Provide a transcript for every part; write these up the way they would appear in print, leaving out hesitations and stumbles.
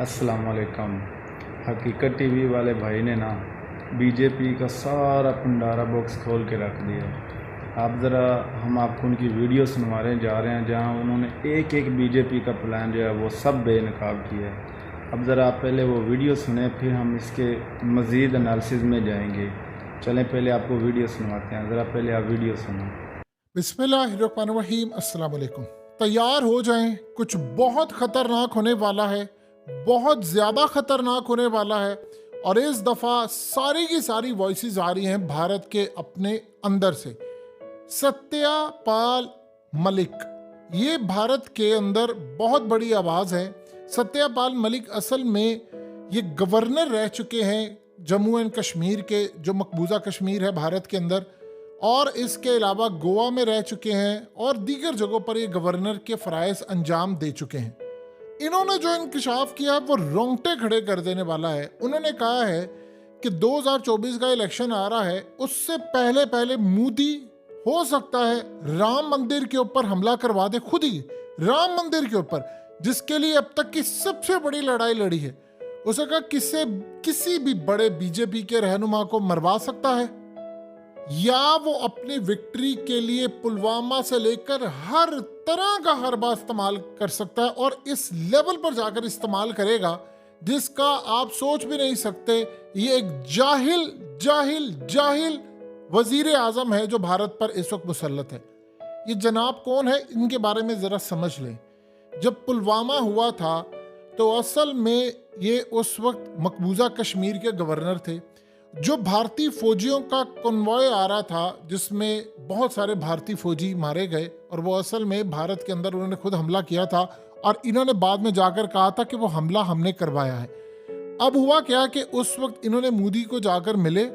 अस्सलाम वालेकुम। हकीकत टीवी वाले भाई ने ना बीजेपी का सारा भंडारा बॉक्स खोल के रख दिया। आप ज़रा हम आपको उनकी वीडियो सुनवाने जा रहे हैं जहां उन्होंने एक एक बीजेपी का प्लान जो है वो सब बेनकाब किया है। अब ज़रा आप पहले वो वीडियो सुने, फिर हम इसके मज़ीद एनालिसिस में जाएंगे। चलें पहले आपको वीडियो सुनवाते हैं, ज़रा पहले आप वीडियो सुनो। बिस्मिल्लाहिर्रहमानिर्रहीम, अस्सलाम वालेकुम। तैयार हो जाएं, कुछ बहुत खतरनाक होने वाला है, बहुत ज़्यादा खतरनाक होने वाला है। और इस दफ़ा सारी की सारी वॉइसेस आ रही हैं भारत के अपने अंदर से। सत्यपाल मलिक, ये भारत के अंदर बहुत बड़ी आवाज़ है। सत्यपाल मलिक असल में ये गवर्नर रह चुके हैं जम्मू एंड कश्मीर के, जो मकबूजा कश्मीर है भारत के अंदर, और इसके अलावा गोवा में रह चुके हैं और दीगर जगहों पर ये गवर्नर के फ़राइज़ अंजाम दे चुके हैं। इन्होंने जो इंकशाफ किया है वो रोंगटे खड़े कर देने वाला है। उन्होंने कहा है कि 2024 का इलेक्शन आ रहा है, उससे पहले पहले मोदी हो सकता है राम मंदिर के ऊपर हमला करवा दे, खुद ही राम मंदिर के ऊपर, जिसके लिए अब तक की सबसे बड़ी लड़ाई लड़ी है। उसने कहा किसी भी बड़े बीजेपी के रहनुमा को मरवा सकता है, या वो अपनी विक्ट्री के लिए पुलवामा से लेकर हर तरह का हरबा इस्तेमाल कर सकता है, और इस लेवल पर जाकर इस्तेमाल करेगा जिसका आप सोच भी नहीं सकते। ये एक जाहिल जाहिल जाहिल वजीर आजम है जो भारत पर इस वक्त मुसल्लत है। ये जनाब कौन है, इनके बारे में जरा समझ लें। जब पुलवामा हुआ था तो असल में ये उस वक्त मकबूजा कश्मीर के गवर्नर थे। जो भारतीय फौजियों का कन्वॉय आ रहा था जिसमें बहुत सारे भारतीय फौजी मारे गए, और वो असल में भारत के अंदर उन्होंने खुद हमला किया था, और इन्होंने बाद में जाकर कहा था कि वो हमला हमने करवाया है। अब हुआ क्या कि उस वक्त इन्होंने मोदी को जाकर मिले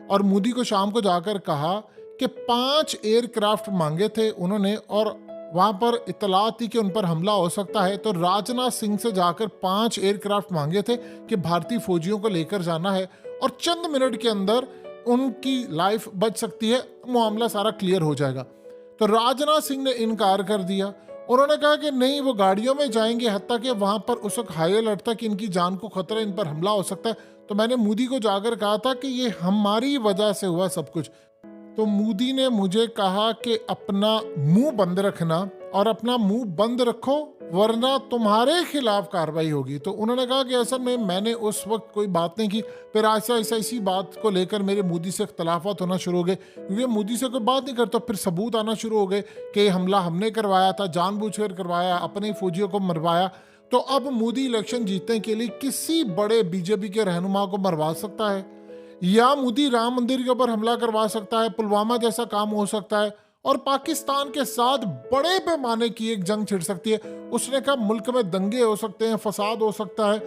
और मोदी को शाम को जाकर कहा कि 5 एयरक्राफ्ट मांगे थे उन्होंने, और वहाँ पर इतलात थी कि उन पर हमला हो सकता है। तो राजनाथ सिंह से जाकर 5 एयरक्राफ्ट मांगे थे कि भारतीय फौजियों को लेकर जाना है, और चंद मिनट के अंदर उनकी लाइफ बच सकती है, मामला सारा क्लियर हो जाएगा। तो राजनाथ सिंह ने इनकार कर दिया। उन्होंने कहा कि नहीं, वो गाड़ियों में जाएंगे, हत्ता कि वहां पर उस वक्त हाई अलर्ट था कि इनकी जान को खतरा, इन पर हमला हो सकता है। तो मैंने मोदी को जाकर कहा था कि ये हमारी वजह से हुआ सब कुछ। तो मोदी ने मुझे कहा कि अपना मुंह बंद रखना, और अपना मुंह बंद रखो वरना तुम्हारे खिलाफ कार्रवाई होगी। तो उन्होंने कहा कि असल में मैंने उस वक्त कोई बात नहीं की। फिर ऐसा इसी बात को लेकर मेरे मोदी से इख्तलाफात होना शुरू हो गए, क्योंकि मोदी से कोई बात नहीं करता। फिर सबूत आना शुरू हो गए कि हमला हमने करवाया था, जानबूझकर करवाया, अपने फौजियों को मरवाया। तो अब मोदी इलेक्शन जीतने के लिए किसी बड़े बीजेपी के रहनुमा को मरवा सकता है, या मोदी राम मंदिर के ऊपर हमला करवा सकता है, पुलवामा जैसा काम हो सकता है, और पाकिस्तान के साथ बड़े पैमाने की एक जंग छिड़ सकती है। उसने कहा मुल्क में दंगे हो सकते हैं, फसाद हो सकता है,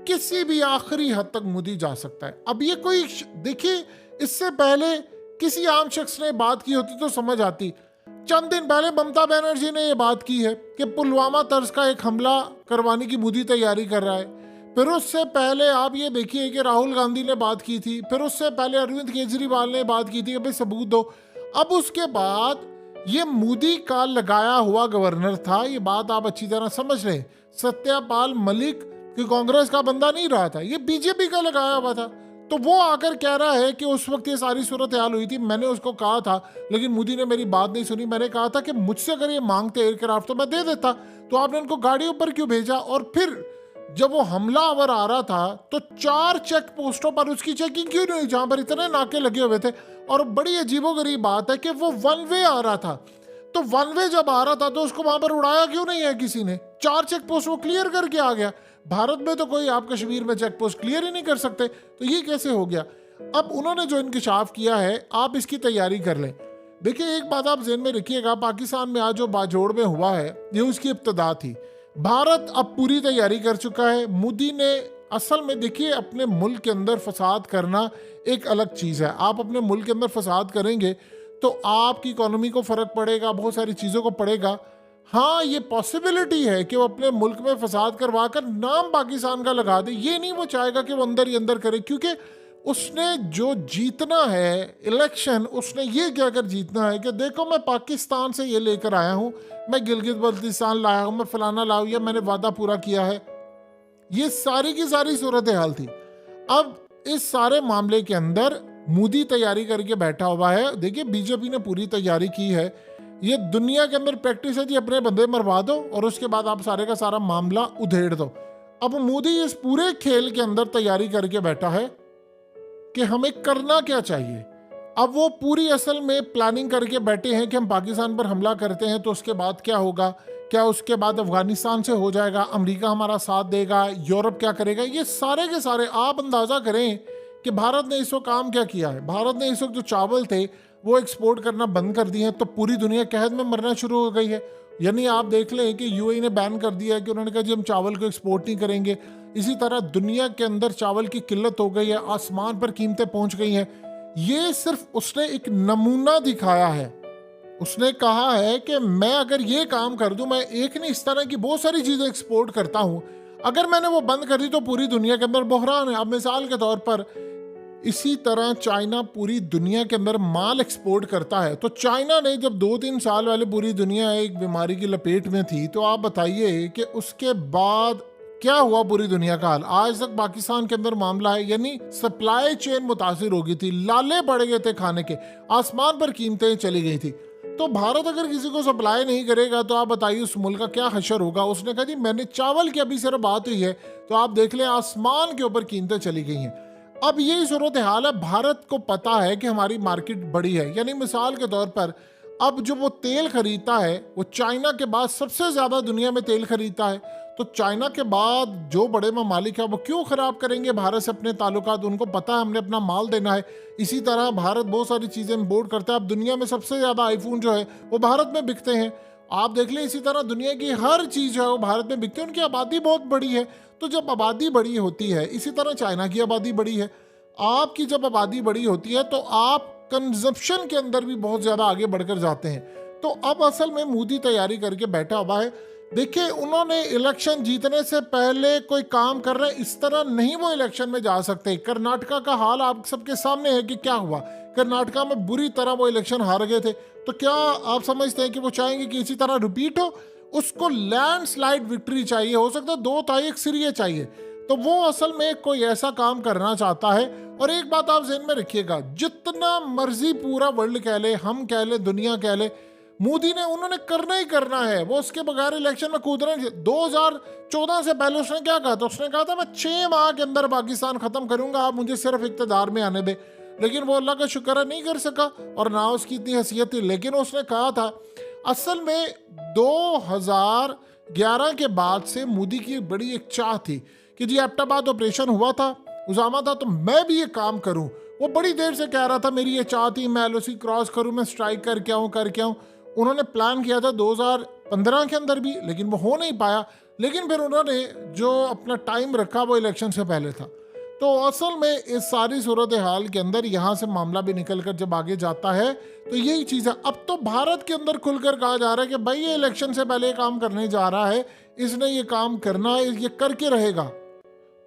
किसी भी आखिरी हद तक मोदी जा सकता है। अब ये कोई देखिए, इससे पहले किसी आम शख्स ने बात की होती तो समझ आती। चंद दिन पहले ममता बनर्जी ने यह बात की है कि पुलवामा तर्ज का एक हमला करवाने की मोदी तैयारी कर रहा है। फिर उससे पहले आप ये देखिए कि राहुल गांधी ने बात की थी। फिर उससे पहले अरविंद केजरीवाल ने बात की थी कि भाई सबूत दो। अब उसके बाद ये मोदी का लगाया हुआ गवर्नर था, ये बात आप अच्छी तरह समझ लें। सत्यपाल मलिक कि कांग्रेस का बंदा नहीं रहा था, ये बीजेपी का लगाया हुआ था। तो वो आकर कह रहा है कि उस वक्त ये सारी सूरत हाल हुई थी, मैंने उसको कहा था, लेकिन मोदी ने मेरी बात नहीं सुनी। मैंने कहा था कि मुझसे अगर ये मांगते एयरक्राफ्ट तो मैं दे देता, तो आपने उनको गाड़ियों पर क्यों भेजा? और फिर जब वो हमलावर आ रहा था तो 4 चेक पोस्टों पर उसकी चेकिंग क्यों नहीं हुई, जहां पर इतने नाके लगे हुए थे? और बड़ी अजीबोगरीब बात है कि वो 1 वे आ रहा था, तो 1 वे जब आ रहा था तो उसको वहां पर उड़ाया क्यों नहीं है किसी ने? 4 चेक पोस्ट वो क्लियर करके आ गया। भारत में तो कोई, आप कश्मीर में चेक पोस्ट क्लियर ही नहीं कर सकते, तो ये कैसे हो गया? अब उन्होंने जो इंकशाफ किया है, आप इसकी तैयारी कर लें। देखिए, एक बात आप ज़हन में रखिएगा, पाकिस्तान में आज जो बाजोड़ में हुआ है ये उसकी इब्तदा थी। भारत अब पूरी तैयारी कर चुका है। मोदी ने असल में, देखिए, अपने मुल्क के अंदर फसाद करना एक अलग चीज़ है। आप अपने मुल्क के अंदर फसाद करेंगे तो आपकी इकोनॉमी को फ़र्क पड़ेगा, बहुत सारी चीज़ों को पड़ेगा। हाँ, ये पॉसिबिलिटी है कि वो अपने मुल्क में फसाद करवा कर नाम पाकिस्तान का लगा दे। ये नहीं वो चाहेगा कि वो अंदर ही अंदर करे, क्योंकि उसने जो जीतना है इलेक्शन, उसने ये कहकर जीतना है कि देखो मैं पाकिस्तान से ये लेकर आया हूँ, मैं गिलगित बल्तिस्तान लाया हूँ, मैं फलाना लाया हूँ, या मैंने वादा पूरा किया है। ये सारी की सारी सूरत हाल थी। अब इस सारे मामले के अंदर मोदी तैयारी करके बैठा हुआ है। देखिए बीजेपी ने पूरी तैयारी की है। ये दुनिया के अंदर प्रैक्टिस है जी, अपने बंदे मरवा दो और उसके बाद आप सारे का सारा मामला उधेड़ दो। अब मोदी इस पूरे खेल के अंदर तैयारी करके बैठा है कि हमें करना क्या चाहिए। अब वो पूरी असल में प्लानिंग करके बैठे हैं कि हम पाकिस्तान पर हमला करते हैं तो उसके बाद क्या होगा, क्या उसके बाद अफगानिस्तान से हो जाएगा, अमेरिका हमारा साथ देगा, यूरोप क्या करेगा। ये सारे के सारे आप अंदाजा करें कि भारत ने इस वक्त काम क्या किया है। भारत ने इस वक्त जो चावल थे वो एक्सपोर्ट करना बंद कर दिए हैं, तो पूरी दुनिया कहत में मरना शुरू हो गई है। यानी आप देख लें कि यूएई ने बैन कर दिया है कि उन्होंने कहा जी हम चावल को एक्सपोर्ट नहीं करेंगे। इसी तरह दुनिया के अंदर चावल की किल्लत हो गई है, आसमान पर कीमतें पहुंच गई हैं। ये सिर्फ उसने एक नमूना दिखाया है। उसने कहा है कि मैं अगर ये काम कर दूं, मैं एक नहीं इस तरह की बहुत सारी चीजें एक्सपोर्ट करता हूं, अगर मैंने वो बंद कर दी तो पूरी दुनिया के अंदर बहरान है। अब मिसाल के तौर पर इसी तरह चाइना पूरी दुनिया के अंदर माल एक्सपोर्ट करता है। तो चाइना ने जब 2-3 साल वाले पूरी दुनिया एक बीमारी की लपेट में थी, तो आप बताइए कि उसके बाद क्या हुआ पूरी दुनिया का हाल। आज तक पाकिस्तान के अंदर मामला है, यानी सप्लाई चेन मुतासिर हो गई थी, लाले पड़ गए थे खाने के, आसमान पर कीमतें चली गई थी। तो भारत अगर किसी को सप्लाई नहीं करेगा तो आप बताइए उस मुल्क का क्या हशर होगा। उसने कहा जी मैंने चावल की अभी सिर्फ बात हुई है, तो आप देख लें आसमान के ऊपर कीमतें चली गई हैं। अब यही सूरत हाल है। भारत को पता है कि हमारी मार्केट बड़ी है, यानी मिसाल के तौर पर अब जो वो तेल खरीदता है वो चाइना के बाद सबसे ज्यादा दुनिया में तेल खरीदता है। तो चाइना के बाद जो बड़े ममालिक है वो क्यों खराब करेंगे भारत से अपने ताल्लुकात। उनको पता है हमने अपना माल देना है। इसी तरह भारत बहुत सारी चीजें इंपोर्ट करता है। अब दुनिया में सबसे ज्यादा आईफोन जो है वो भारत में बिकते हैं। आप देख लें इसी तरह दुनिया की हर चीज जो है वो भारत में बिकती है। उनकी आबादी बहुत बड़ी है, तो जब आबादी बड़ी होती है, इसी तरह चाइना की आबादी बड़ी है, आपकी जब आबादी बड़ी होती है तो आप कंजप्शन के अंदर भी बहुत ज्यादा आगे बढ़कर जाते हैं। तो अब असल में मोदी तैयारी करके बैठा हुआ है। देखिए उन्होंने इलेक्शन जीतने से पहले कोई काम कर रहे हैं, इस तरह नहीं वो इलेक्शन में जा सकते। कर्नाटका का हाल आप सबके सामने है कि क्या हुआ। कर्नाटका में बुरी तरह वो इलेक्शन हार गए थे। तो क्या आप समझते हैं कि वो चाहेंगे कि इसी तरह रिपीट हो? उसको लैंडस्लाइड विक्ट्री चाहिए, हो सकता है 2 सीरिये चाहिए। तो वो असल में कोई ऐसा काम करना चाहता है। और एक बात आप ज़हन में रखिएगा, जितना मर्जी पूरा वर्ल्ड कह ले, हम कह ले, दुनिया कह ले, मोदी ने उन्होंने करना ही करना है। वो उसके बगैर इलेक्शन में कूदना। 2014 से पहले उसने क्या कहा था? उसने कहा था मैं 6 माह के अंदर पाकिस्तान खत्म करूंगा, आप मुझे सिर्फ इक़्तिदार में आने दे। लेकिन वो अल्लाह का शुक्र है नहीं कर सका, और ना उसकी इतनी हैसियत थी। लेकिन उसने कहा था, असल में 2011 के बाद से मोदी की बड़ी एक चाह थी कि जी एबटाबाद ऑपरेशन हुआ था, उजामा था, तो मैं भी ये काम करूं। वो बड़ी देर से कह रहा था मेरी ये चाह थी, मैं एलओसी क्रॉस करूं, मैं स्ट्राइक करके आऊं। उन्होंने प्लान किया था 2015 के अंदर भी, लेकिन वो हो नहीं पाया। लेकिन फिर उन्होंने जो अपना टाइम रखा वो इलेक्शन से पहले था। तो असल में इस सारी सूरत हाल के अंदर यहाँ से मामला भी निकल कर जब आगे जाता है तो यही चीज़ है। अब तो भारत के अंदर खुलकर कहा जा रहा है कि भाई ये इलेक्शन से पहले काम करने जा रहा है, इसने ये काम करना है, ये करके रहेगा।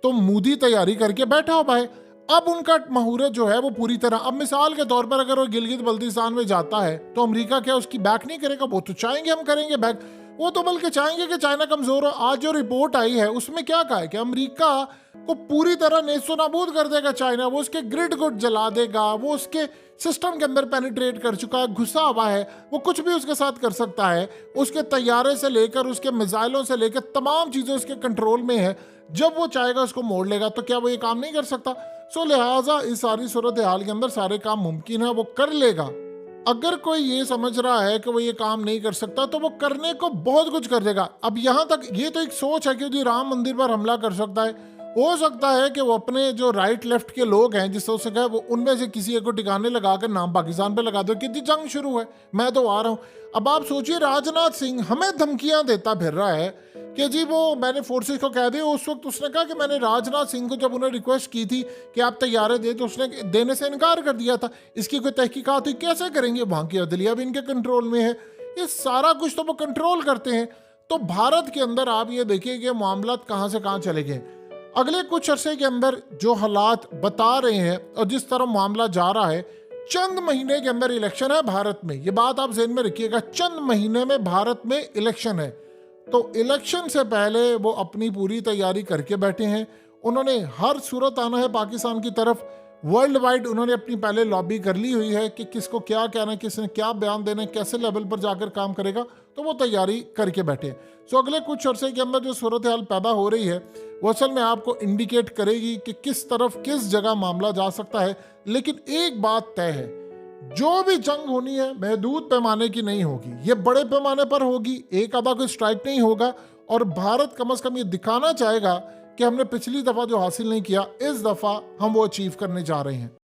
तो मोदी तैयारी करके बैठा हुआ है। अब उनका मुहूर्त जो है वो पूरी तरह, अब मिसाल के तौर पर अगर वो गिलगित बल्तिस्तान में जाता है तो अमेरिका क्या उसकी बैक नहीं करेगा? वो तो चाहेंगे हम करेंगे बैक, वो तो बल्कि चाहेंगे कि चाइना कमजोर हो। आज जो रिपोर्ट आई है उसमें क्या कहा है कि अमेरिका को पूरी तरह नेस्तो नाबूद कर देगा चाइना। वो उसके ग्रिड को जला देगा, वो उसके सिस्टम के अंदर पेनिट्रेट कर चुका है, घुसा हुआ है, वो कुछ भी उसके साथ कर सकता है। उसके तैयारे से लेकर उसके मिसाइलों से लेकर तमाम चीजें उसके कंट्रोल में है। जब वो चाहेगा उसको मोड़ लेगा। तो क्या वो ये काम नहीं कर सकता? सो लिहाजा इस सारी सूरत हाल के अंदर सारे काम मुमकिन है, वो कर लेगा। अगर कोई ये समझ रहा है कि वो ये काम नहीं कर सकता तो वो करने को बहुत कुछ कर देगा। अब यहाँ तक ये तो एक सोच है कि जी राम मंदिर पर हमला कर सकता है। हो सकता है कि वो अपने जो राइट लेफ्ट के लोग हैं जिससे उससे कहे वो उनमें से किसी एक को ठिकाने लगाकर नाम पाकिस्तान पे लगा दो कि जी जंग शुरू है, मैं तो आ रहा हूँ। अब आप सोचिए राजनाथ सिंह हमें धमकियां देता फिर रहा है कि जी वो मैंने फोर्सेस को कह दिया। उस वक्त उसने कहा कि मैंने राजनाथ सिंह को जब उन्हें रिक्वेस्ट की थी कि आप तैयारे दे तो उसने देने से इनकार कर दिया था। इसकी कोई तहकीकात हुई, कैसे करेंगे? वहाँ की अदलिया भी इनके कंट्रोल में है। ये सारा कुछ तो वो कंट्रोल करते हैं। तो भारत के अंदर आप ये देखिए कि मामला कहाँ से कहाँ चले गए। अगले कुछ अरसे के अंदर जो हालात बता रहे हैं और जिस तरह मामला जा रहा है, चंद महीने के अंदर इलेक्शन है भारत में। ये बात आप ज़हन में रखिएगा, चंद महीने में भारत में इलेक्शन है। तो इलेक्शन से पहले वो अपनी पूरी तैयारी करके बैठे हैं। उन्होंने हर सूरत आना है पाकिस्तान की तरफ। वर्ल्ड वाइड उन्होंने अपनी पहले लॉबी कर ली हुई है कि किसको क्या कहना है, किसने क्या बयान देना है, कैसे लेवल पर जाकर काम करेगा, तो वो तैयारी करके बैठे हैं। सो अगले कुछ अरसे के अंदर जो सूरत हाल पैदा हो रही है वो असल में आपको इंडिकेट करेगी कि किस तरफ किस जगह मामला जा सकता है। लेकिन एक बात तय है, जो भी जंग होनी है महदूद पैमाने की नहीं होगी, ये बड़े पैमाने पर होगी, एक आधा कोई स्ट्राइक नहीं होगा। और भारत कम से कम ये दिखाना चाहेगा कि हमने पिछली दफा जो हासिल नहीं किया, इस दफा हम वो अचीव करने जा रहे हैं।